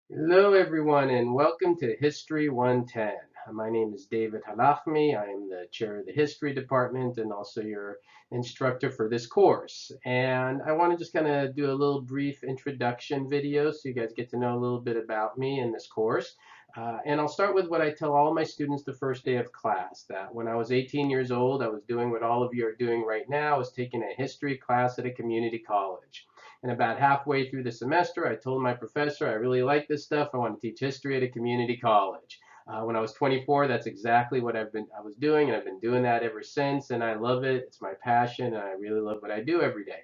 Hello, everyone, and welcome to History 110. My name is David Halachmi. I am the chair of the history department and also your instructor for this course. And I want to just kind of do a little brief introduction video so you guys get to know a little bit about me in this course. And I'll start with what I tell all my students the first day of class, that when I was 18 years old, I was doing what all of you are doing right now. I was taking a history class at a community college. And about halfway through the semester, I told my professor I really like this stuff. I want to teach history at a community college. When I was 24, that's exactly what I was doing, and I've been doing that ever since. And I love it. It's my passion, and I really love what I do every day.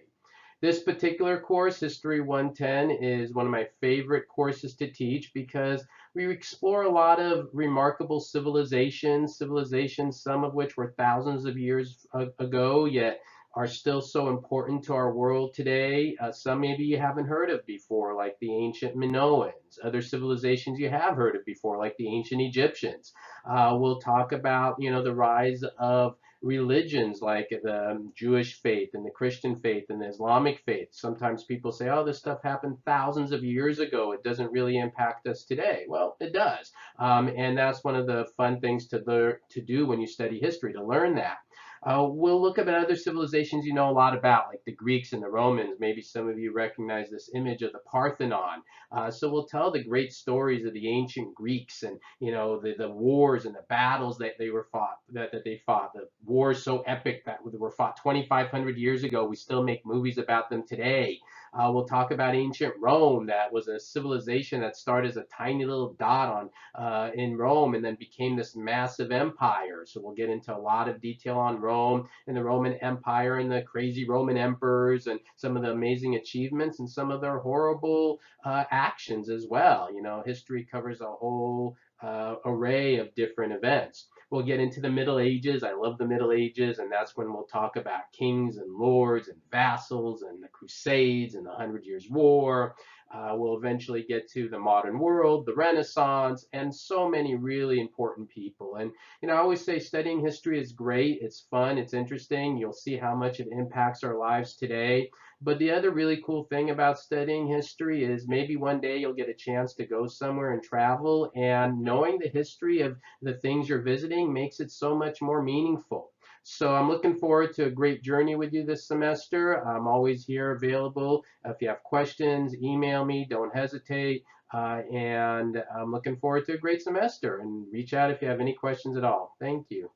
This particular course, History 110, is one of my favorite courses to teach because we explore a lot of remarkable civilizations, some of which were thousands of years ago, yet are still so important to our world today. Some maybe you haven't heard of before, like the ancient Minoans. Other civilizations you have heard of before, like the ancient Egyptians. We'll talk about, the rise of religions like the Jewish faith and the Christian faith and the Islamic faith. Sometimes people say, oh, this stuff happened thousands of years ago. It doesn't really impact us today. Well, it does. And that's one of the fun things to do when you study history, to learn that. We'll look at other civilizations you know a lot about, like the Greeks and the Romans. Maybe some of you recognize this image of the Parthenon. So we'll tell the great stories of the ancient Greeks and the wars and the battles that they fought. The wars so epic that were fought 2,500 years ago. We still make movies about them today. We'll talk about ancient Rome, that was a civilization that started as a tiny little dot on in Rome and then became this massive empire. So we'll get into a lot of detail on Rome and the Roman Empire and the crazy Roman emperors and some of the amazing achievements and some of their horrible actions as well. History covers a whole array of different events. We'll get into the Middle Ages. I love the Middle Ages, and that's when we'll talk about kings and lords and vassals and the Crusades and the Hundred Years' War. We'll eventually get to the modern world, the Renaissance, and so many really important people. And, I always say studying history is great. It's fun. It's interesting. You'll see how much it impacts our lives today. But the other really cool thing about studying history is maybe one day you'll get a chance to go somewhere and travel, and knowing the history of the things you're visiting makes it so much more meaningful. So I'm looking forward to a great journey with you this semester. I'm always here available. If you have questions, email me. Don't hesitate. And I'm looking forward to a great semester. And reach out if you have any questions at all. Thank you.